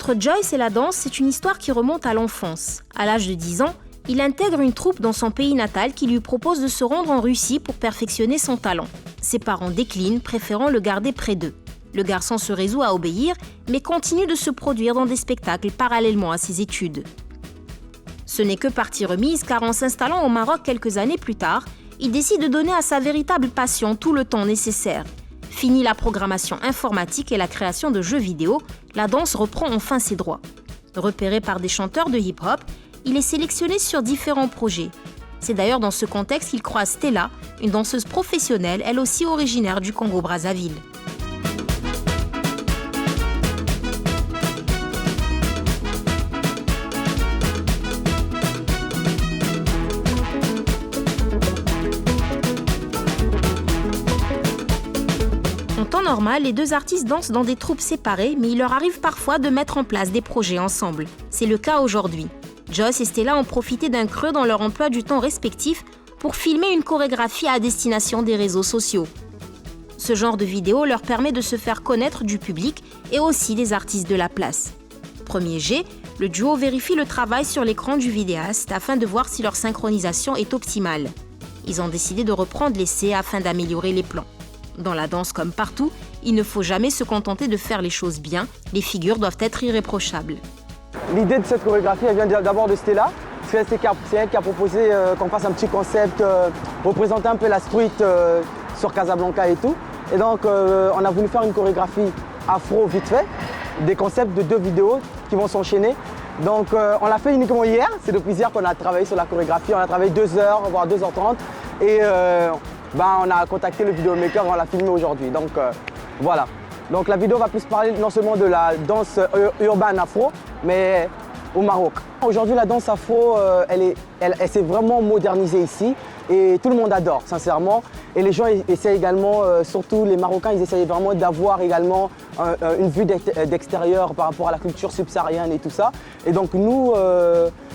entre Joyce et la danse, c'est une histoire qui remonte à l'enfance. À l'âge de 10 ans, il intègre une troupe dans son pays natal qui lui propose de se rendre en Russie pour perfectionner son talent. Ses parents déclinent, préférant le garder près d'eux. Le garçon se résout à obéir, mais continue de se produire dans des spectacles parallèlement à ses études. Ce n'est que partie remise car en s'installant au Maroc quelques années plus tard, il décide de donner à sa véritable passion tout le temps nécessaire. Fini la programmation informatique et la création de jeux vidéo, la danse reprend enfin ses droits. Repéré par des chanteurs de hip-hop, il est sélectionné sur différents projets. C'est d'ailleurs dans ce contexte qu'il croise Stella, une danseuse professionnelle, elle aussi originaire du Congo-Brazzaville. En temps normal, les deux artistes dansent dans des troupes séparées, mais il leur arrive parfois de mettre en place des projets ensemble. C'est le cas aujourd'hui. Joyce et Stella ont profité d'un creux dans leur emploi du temps respectif pour filmer une chorégraphie à destination des réseaux sociaux. Ce genre de vidéo leur permet de se faire connaître du public et aussi des artistes de la place. Premier jet, le duo vérifie le travail sur l'écran du vidéaste afin de voir si leur synchronisation est optimale. Ils ont décidé de reprendre l'essai afin d'améliorer les plans. Dans la danse comme partout, il ne faut jamais se contenter de faire les choses bien, les figures doivent être irréprochables. L'idée de cette chorégraphie, elle vient d'abord de Stella. C'est elle qui a proposé qu'on fasse un petit concept, représenter un peu la street sur Casablanca et tout. Et donc, on a voulu faire une chorégraphie afro vite fait, des concepts de 2 vidéos qui vont s'enchaîner. Donc, on l'a fait uniquement hier. C'est depuis hier qu'on a travaillé sur la chorégraphie. On a travaillé 2 heures, voire 2h30. Et on a contacté le vidéomaker et on l'a filmé aujourd'hui. Donc, voilà. Donc, la vidéo va plus parler non seulement de la danse urbaine afro, mais au Maroc. Aujourd'hui, la danse afro, elle s'est vraiment modernisée ici et tout le monde adore, sincèrement. Et les gens essaient également, surtout les Marocains, ils essayent vraiment d'avoir également une vue d'extérieur par rapport à la culture subsaharienne et tout ça. Et donc nous,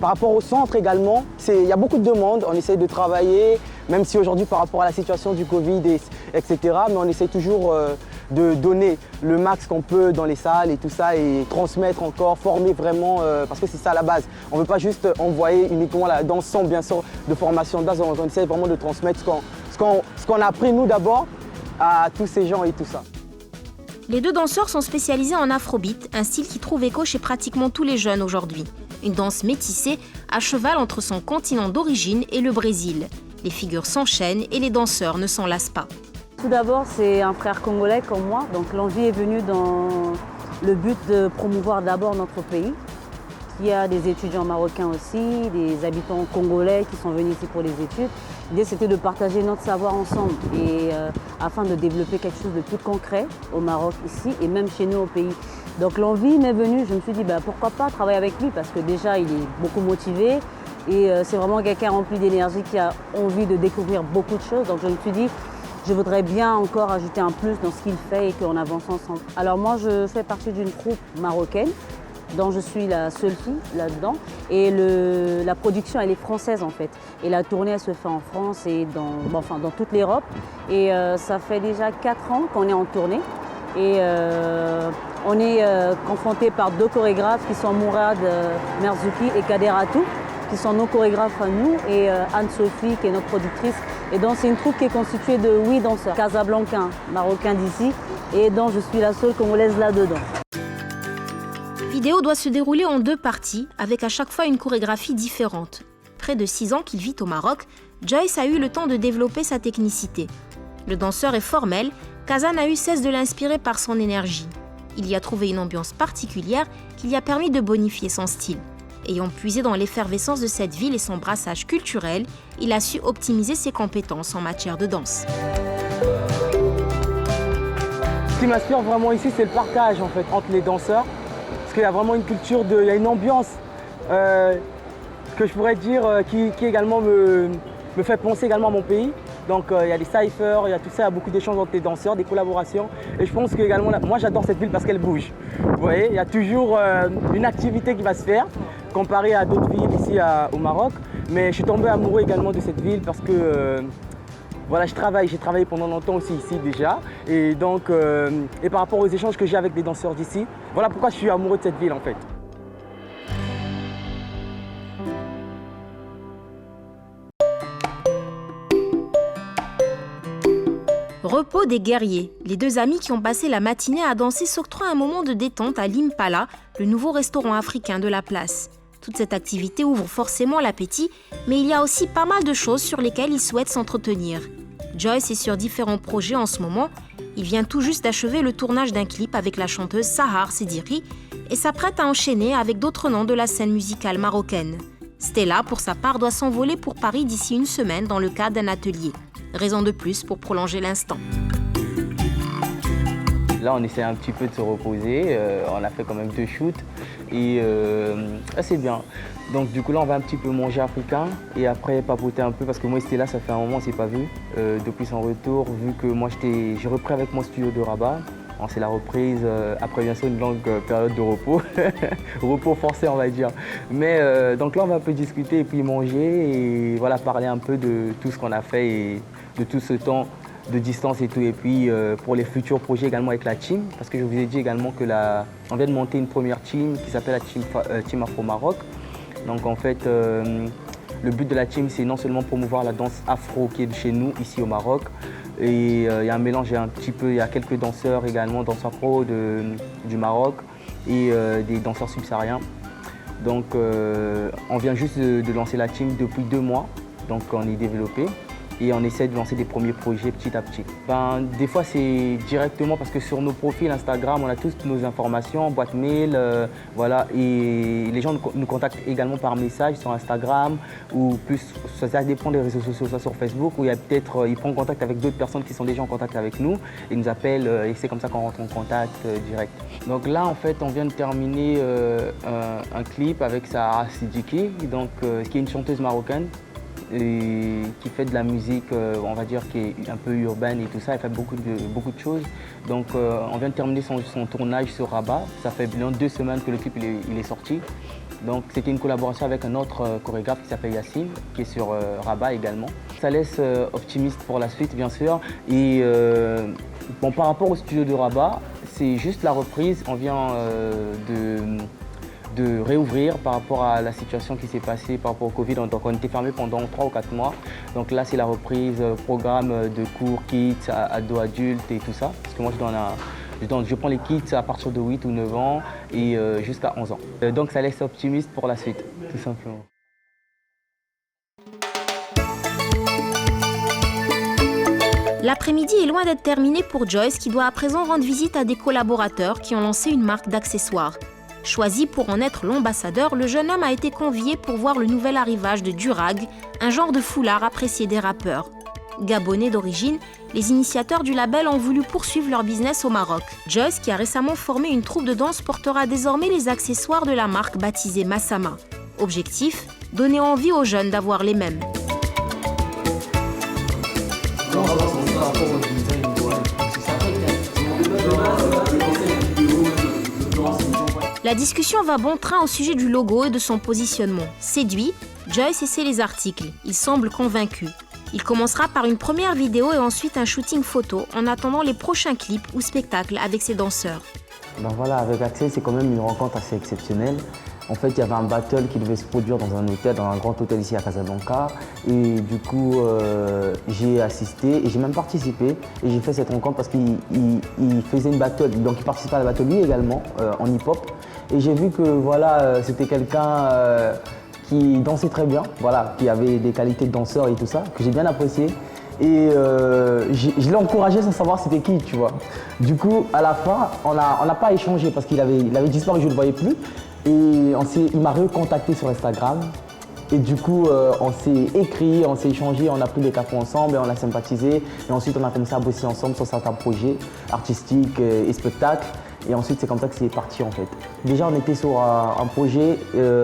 par rapport au centre également, il y a beaucoup de demandes, on essaye de travailler, même si aujourd'hui par rapport à la situation du Covid, etc., mais on essaye toujours de donner le max qu'on peut dans les salles et tout ça et transmettre encore, former vraiment, parce que c'est ça la base. On ne veut pas juste envoyer uniquement la danse sans bien sûr de formation de base, on essaye vraiment de transmettre ce qu'on a appris nous d'abord à tous ces gens et tout ça. Les deux danseurs sont spécialisés en afrobeat, un style qui trouve écho chez pratiquement tous les jeunes aujourd'hui. Une danse métissée, à cheval entre son continent d'origine et le Brésil. Les figures s'enchaînent et les danseurs ne s'en lassent pas. Tout d'abord, c'est un frère congolais comme moi, donc l'envie est venue dans le but de promouvoir d'abord notre pays. Il y a des étudiants marocains aussi, des habitants congolais qui sont venus ici pour les études. L'idée, c'était de partager notre savoir ensemble et afin de développer quelque chose de plus concret au Maroc ici et même chez nous au pays. Donc l'envie m'est venue, je me suis dit pourquoi pas travailler avec lui parce que déjà il est beaucoup motivé et c'est vraiment quelqu'un rempli d'énergie qui a envie de découvrir beaucoup de choses. Donc je me suis dit, je voudrais bien encore ajouter un plus dans ce qu'il fait et qu'on avance ensemble. Alors moi, je fais partie d'une troupe marocaine dont je suis la seule fille là-dedans. Et la production, elle est française en fait. Et la tournée, elle se fait en France et dans toute l'Europe. Et ça fait déjà 4 ans qu'on est en tournée. Et on est confronté par 2 chorégraphes qui sont Mourad Merzouki et Kader Atou, qui sont nos chorégraphes à nous, et Anne-Sophie, qui est notre productrice. Et donc c'est une troupe qui est constituée de 8 danseurs casablancais, marocains d'ici, et dont je suis la seule congolaise là-dedans. La vidéo doit se dérouler en 2 parties, avec à chaque fois une chorégraphie différente. Près de 6 ans qu'il vit au Maroc, Joyce a eu le temps de développer sa technicité. Le danseur est formel, Kazan n'a eu cesse de l'inspirer par son énergie. Il y a trouvé une ambiance particulière qui lui a permis de bonifier son style. Ayant puisé dans l'effervescence de cette ville et son brassage culturel, il a su optimiser ses compétences en matière de danse. Ce qui m'inspire vraiment ici, c'est le partage en fait entre les danseurs. Parce qu'il y a vraiment une culture, il y a une ambiance que je pourrais dire qui également me fait penser également à mon pays. Donc il y a des cyphers, il y a tout ça, il y a beaucoup d'échanges entre les danseurs, des collaborations. Et je pense que également, moi j'adore cette ville parce qu'elle bouge. Vous voyez, il y a toujours une activité qui va se faire comparé à d'autres villes ici au Maroc. Mais je suis tombé amoureux également de cette ville parce que Voilà, j'ai travaillé pendant longtemps aussi ici déjà. Et donc, et par rapport aux échanges que j'ai avec les danseurs d'ici, voilà pourquoi je suis amoureux de cette ville en fait. Repos des guerriers. Les deux amis qui ont passé la matinée à danser s'octroient un moment de détente à l'Impala, le nouveau restaurant africain de la place. Toute cette activité ouvre forcément l'appétit, mais il y a aussi pas mal de choses sur lesquelles ils souhaitent s'entretenir. Joyce est sur différents projets en ce moment. Il vient tout juste d'achever le tournage d'un clip avec la chanteuse Sahar Sediri et s'apprête à enchaîner avec d'autres noms de la scène musicale marocaine. Stella, pour sa part, doit s'envoler pour Paris d'ici une semaine dans le cadre d'un atelier. Raison de plus pour prolonger l'instant. Là, on essaie un petit peu de se reposer. On a fait quand même 2 shoots et c'est bien. Donc du coup, là, on va un petit peu manger africain et après papoter un peu parce que moi, c'était là, ça fait un moment, on ne s'est pas vu depuis son retour. Vu que moi, j'ai repris avec mon studio de Rabat. C'est la reprise après bien sûr une longue période de repos, repos forcé on va dire. Mais donc là on va un peu discuter et puis manger et voilà parler un peu de tout ce qu'on a fait et de tout ce temps de distance et tout. Et puis pour les futurs projets également avec la team, parce que je vous ai dit également que on vient de monter une première team qui s'appelle la team Afro Maroc. Donc en fait le but de la team c'est non seulement promouvoir la danse afro qui est de chez nous ici au Maroc. Et il y a un mélange, il y a quelques danseurs également, danseurs pro du Maroc et des danseurs subsahariens. Donc on vient juste de lancer la team depuis 2 mois, donc on est développé et on essaie de lancer des premiers projets petit à petit. Des fois c'est directement parce que sur nos profils Instagram, on a tous nos informations, boîte mail, voilà, et les gens nous contactent également par message sur Instagram ou plus, ça dépend des réseaux sociaux, soit sur Facebook où il y a peut-être, ils prennent contact avec d'autres personnes qui sont déjà en contact avec nous, ils nous appellent et c'est comme ça qu'on rentre en contact direct. Donc là en fait on vient de terminer un clip avec Sahar Sediri, donc qui est une chanteuse marocaine. Et qui fait de la musique, on va dire, qui est un peu urbaine et tout ça. Elle fait beaucoup de choses. Donc, on vient de terminer son tournage sur Rabat. Ça fait bien 2 semaines que le clip il est sorti. Donc, c'était une collaboration avec un autre chorégraphe qui s'appelle Yacine, qui est sur Rabat également. Ça laisse optimiste pour la suite, bien sûr. Et bon, par rapport au studio de Rabat, c'est juste la reprise. On vient de réouvrir par rapport à la situation qui s'est passée par rapport au Covid. Donc on était fermé pendant 3 ou 4 mois. Donc là c'est la reprise, programme de cours kids, ados, adultes et tout ça. Parce que moi je prends les kids à partir de 8 ou 9 ans et jusqu'à 11 ans. Donc ça laisse optimiste pour la suite, tout simplement. L'après-midi est loin d'être terminé pour Joyce qui doit à présent rendre visite à des collaborateurs qui ont lancé une marque d'accessoires. Choisi pour en être l'ambassadeur, le jeune homme a été convié pour voir le nouvel arrivage de Durag, un genre de foulard apprécié des rappeurs. Gabonais d'origine, les initiateurs du label ont voulu poursuivre leur business au Maroc. Joyce, qui a récemment formé une troupe de danse, portera désormais les accessoires de la marque baptisée Massama. Objectif, donner envie aux jeunes d'avoir les mêmes. La discussion va bon train au sujet du logo et de son positionnement. Séduit, Joyce essaie les articles. Il semble convaincu. Il commencera par une première vidéo et ensuite un shooting photo en attendant les prochains clips ou spectacles avec ses danseurs. Voilà, avec Axel, c'est quand même une rencontre assez exceptionnelle. En fait, il y avait un battle qui devait se produire dans un hôtel, dans un grand hôtel ici à Casablanca. Et du coup, j'ai assisté et j'ai même participé. Et j'ai fait cette rencontre parce qu'il faisait une battle, donc il participait à la battle lui également, en hip-hop. Et j'ai vu que voilà, c'était quelqu'un qui dansait très bien, voilà, qui avait des qualités de danseur et tout ça, que j'ai bien apprécié. Et je l'ai encouragé sans savoir c'était qui, tu vois. Du coup, à la fin, on n'a pas échangé parce qu'il avait disparu, je ne le voyais plus. Et il m'a recontacté sur Instagram. Et du coup, on s'est écrit, on s'est échangé, on a pris des cafés ensemble et on a sympathisé. Et ensuite, on a commencé à bosser ensemble sur certains projets artistiques et spectacles. Et ensuite, c'est comme ça que c'est parti en fait. Déjà, on était sur un projet,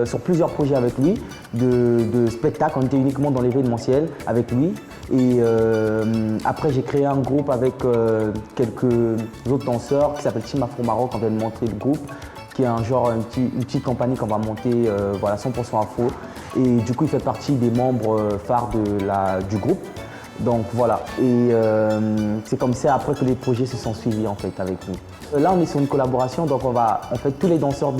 sur plusieurs projets avec lui, de spectacles. On était uniquement dans l'événementiel avec lui. Et après, j'ai créé un groupe avec quelques autres danseurs qui s'appelle Team Afro Maroc. On vient de monter le groupe, qui est une petite compagnie qu'on va monter, voilà, 100% afro. Et du coup, il fait partie des membres phares du groupe. Donc voilà, et c'est comme ça après que les projets se sont suivis en fait avec nous. Là on est sur une collaboration, donc en fait tous les danseurs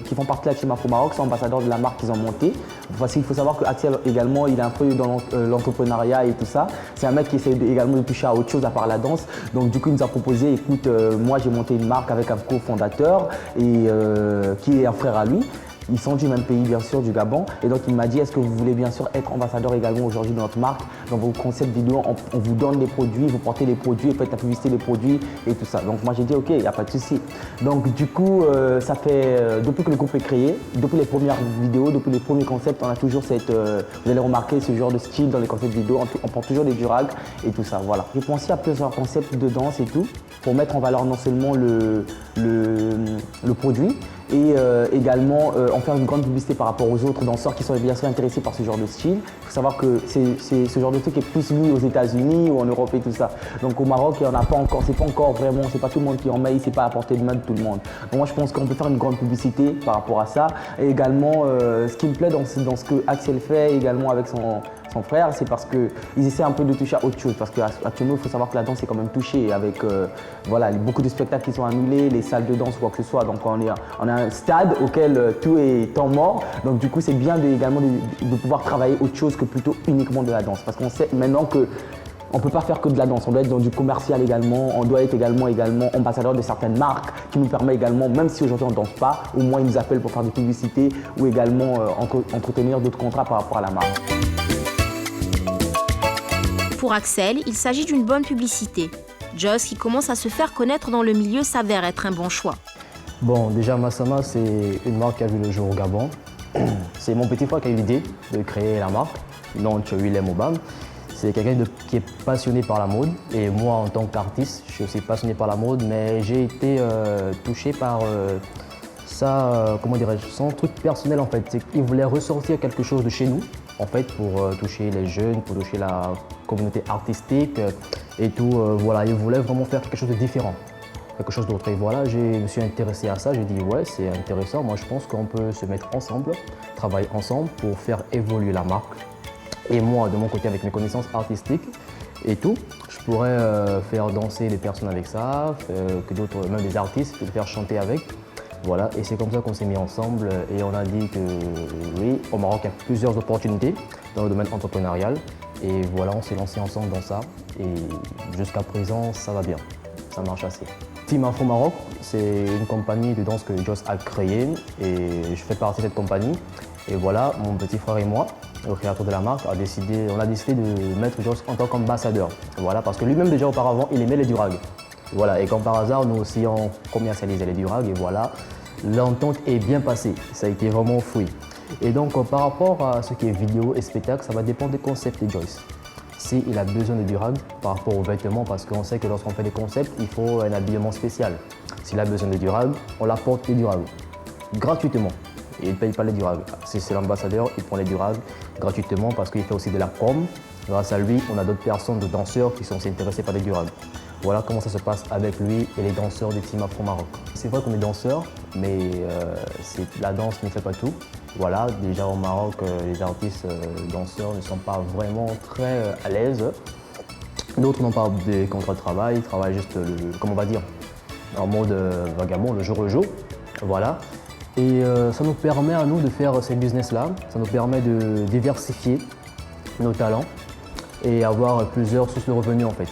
qui font partie de la team Afro Maroc sont ambassadeurs de la marque qu'ils ont montée. Parce qu'il faut savoir qu'Axel également il est un peu dans l'entrepreneuriat et tout ça. C'est un mec qui essaie également de toucher à autre chose à part la danse. Donc du coup il nous a proposé, écoute, moi j'ai monté une marque avec un cofondateur et qui est un frère à lui. Ils sont du même pays, bien sûr, du Gabon. Et donc, il m'a dit, est-ce que vous voulez bien sûr être ambassadeur également aujourd'hui de notre marque? Dans vos concepts vidéo, on vous donne les produits, vous portez les produits, vous faites la publicité des produits et tout ça. Donc, moi, j'ai dit, OK, il n'y a pas de souci. Donc, du coup, ça fait, depuis que le groupe est créé, depuis les premières vidéos, depuis les premiers concepts, on a toujours cette, vous allez remarquer ce genre de style dans les concepts vidéo. On porte toujours des durags et tout ça, voilà. J'ai pensé à plusieurs concepts de danse et tout pour mettre en valeur non seulement le produit, et également en faire une grande publicité par rapport aux autres danseurs qui sont bien sûr intéressés par ce genre de style. Il faut savoir que ce genre de truc est plus mis aux États-Unis ou en Europe et tout ça. Donc au Maroc, il n'y en a pas encore, c'est pas encore vraiment, c'est pas tout le monde qui en met, c'est pas à portée de main de tout le monde. Donc moi je pense qu'on peut faire une grande publicité par rapport à ça. Et également, ce qui me plaît dans ce que Axel fait également avec son frère, c'est parce qu'ils essaient un peu de toucher à autre chose. Parce qu'actuellement, il faut savoir que la danse est quand même touchée avec voilà, beaucoup de spectacles qui sont annulés, les salles de danse ou quoi que ce soit. Donc on a un stade auquel tout est temps mort. Donc du coup, c'est bien également de pouvoir travailler autre chose que plutôt uniquement de la danse. Parce qu'on sait maintenant que on ne peut pas faire que de la danse, on doit être dans du commercial également, on doit être également ambassadeur de certaines marques qui nous permet également, même si aujourd'hui on ne danse pas, au moins ils nous appellent pour faire des publicités ou également entretenir d'autres contrats par rapport à la marque. Pour Axel, il s'agit d'une bonne publicité. Joss, qui commence à se faire connaître dans le milieu, s'avère être un bon choix. Bon, déjà Massama, c'est une marque qui a vu le jour au Gabon. C'est mon petit frère qui a eu l'idée de créer la marque, donc Willem Obam. C'est quelqu'un qui est passionné par la mode et moi en tant qu'artiste, je suis aussi passionné par la mode, mais j'ai été touché par comment dirais-je, son truc personnel en fait. Il voulait ressortir quelque chose de chez nous en fait pour toucher les jeunes, pour toucher la communauté artistique et tout. Voilà, il voulait vraiment faire quelque chose de différent, quelque chose d'autre. Et voilà, je me suis intéressé à ça, j'ai dit ouais, c'est intéressant, moi je pense qu'on peut se mettre ensemble, travailler ensemble pour faire évoluer la marque. Et moi, de mon côté, avec mes connaissances artistiques et tout, je pourrais faire danser les personnes avec ça, que d'autres, même des artistes, les faire chanter avec. Voilà, et c'est comme ça qu'on s'est mis ensemble et on a dit que oui, au Maroc, il y a plusieurs opportunités dans le domaine entrepreneurial. Et voilà, on s'est lancé ensemble dans ça. Et jusqu'à présent, ça va bien, ça marche assez. Team Afro Maroc, c'est une compagnie de danse que Joss a créée et je fais partie de cette compagnie. Et voilà, mon petit frère et moi, le créateur de la marque, on a décidé de mettre Joss en tant qu'ambassadeur. Voilà, parce que lui-même déjà auparavant, il aimait les durags. Voilà, et comme par hasard, nous aussi on commercialisait les durags et voilà, l'entente est bien passée. Ça a été vraiment fluide. Et donc par rapport à ce qui est vidéo et spectacle, ça va dépendre des concepts de Joss. S'il a besoin de durags par rapport aux vêtements, parce qu'on sait que lorsqu'on fait des concepts, il faut un habillement spécial. S'il a besoin de durags, on l'apporte les durags gratuitement. Et il ne paye pas les durags. C'est l'ambassadeur, il prend les durags gratuitement parce qu'il fait aussi de la com. Grâce à lui, on a d'autres personnes, de danseurs qui sont aussi intéressés par les durags. Voilà comment ça se passe avec lui et les danseurs du Team Afro Maroc. C'est vrai qu'on est danseurs, mais la danse ne fait pas tout. Voilà, déjà au Maroc, les artistes danseurs ne sont pas vraiment très à l'aise. D'autres n'ont pas des contrats de travail, ils travaillent juste, comme on va dire, en mode vagabond, le jour le jour. Voilà. Et ça nous permet à nous de faire ces business-là, ça nous permet de diversifier nos talents et avoir plusieurs sources de revenus en fait.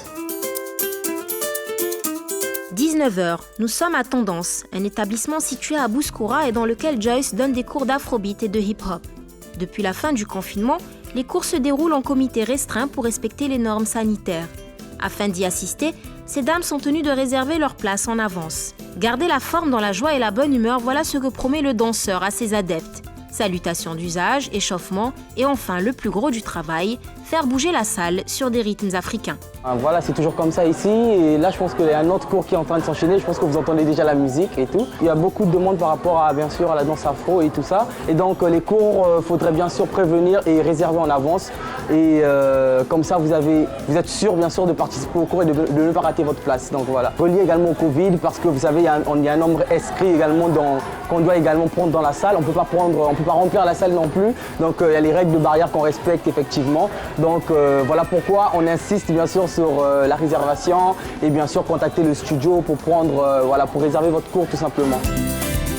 19h, nous sommes à Tendance, un établissement situé à Bouskoura et dans lequel Joyce donne des cours d'afrobeat et de hip-hop. Depuis la fin du confinement, les cours se déroulent en comité restreint pour respecter les normes sanitaires. Afin d'y assister, ces dames sont tenues de réserver leur place en avance. Garder la forme dans la joie et la bonne humeur, voilà ce que promet le danseur à ses adeptes. Salutations d'usage, échauffement et enfin le plus gros du travail, faire bouger la salle sur des rythmes africains. Voilà, c'est toujours comme ça ici et là je pense qu'il y a un autre cours qui est en train de s'enchaîner, je pense que vous entendez déjà la musique et tout. Il y a beaucoup de demandes par rapport à bien sûr à la danse afro et tout ça et donc les cours, faudrait bien sûr prévenir et réserver en avance et comme ça vous êtes sûr bien sûr de participer au cours et de ne pas rater votre place. Donc voilà. Relié également au Covid parce que vous savez il y a un nombre inscrit également qu'on doit également prendre dans la salle, on peut pas pas remplir la salle non plus. Donc il y a les règles de barrière qu'on respecte effectivement. Donc voilà pourquoi on insiste bien sûr sur la réservation et bien sûr contacter le studio pour prendre, pour réserver votre cours tout simplement.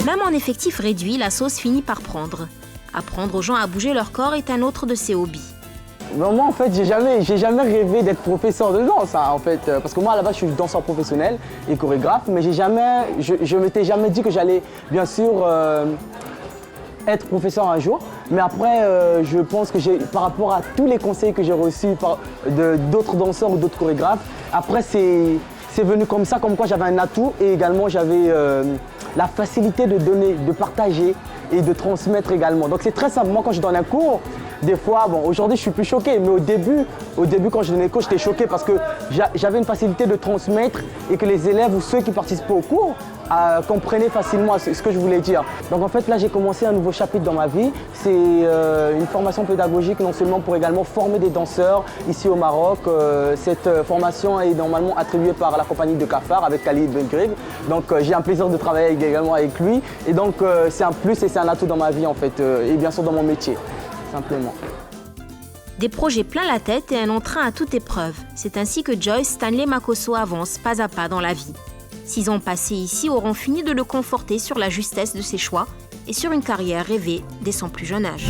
Même en effectif réduit, la sauce finit par prendre. Apprendre aux gens à bouger leur corps est un autre de ses hobbies. Moi en fait j'ai jamais rêvé d'être professeur de danse en fait, parce que moi à la base je suis danseur professionnel et chorégraphe, mais je m'étais jamais dit que j'allais bien sûr être professeur un jour. Mais après je pense que par rapport à tous les conseils que j'ai reçus d'autres danseurs ou d'autres chorégraphes, après c'est venu comme ça, comme quoi j'avais un atout et également j'avais la facilité de donner, de partager et de transmettre également. Donc c'est très simple, moi quand je donne un cours, des fois, aujourd'hui je suis plus choqué, mais au début quand je donnais cours, j'étais choqué parce que j'avais une facilité de transmettre et que les élèves ou ceux qui participaient au cours comprenaient facilement ce que je voulais dire. Donc en fait là j'ai commencé un nouveau chapitre dans ma vie, c'est une formation pédagogique non seulement pour également former des danseurs ici au Maroc. Cette formation est normalement attribuée par la compagnie de Cafard avec Khalid Bengrib. Donc j'ai un plaisir de travailler également avec lui et donc c'est un plus et c'est un atout dans ma vie en fait et bien sûr dans mon métier. Simplement. Des projets plein la tête et un entrain à toute épreuve. C'est ainsi que Joyce Stanley Makosso avance pas à pas dans la vie. 6 ans passés ici auront fini de le conforter sur la justesse de ses choix et sur une carrière rêvée dès son plus jeune âge.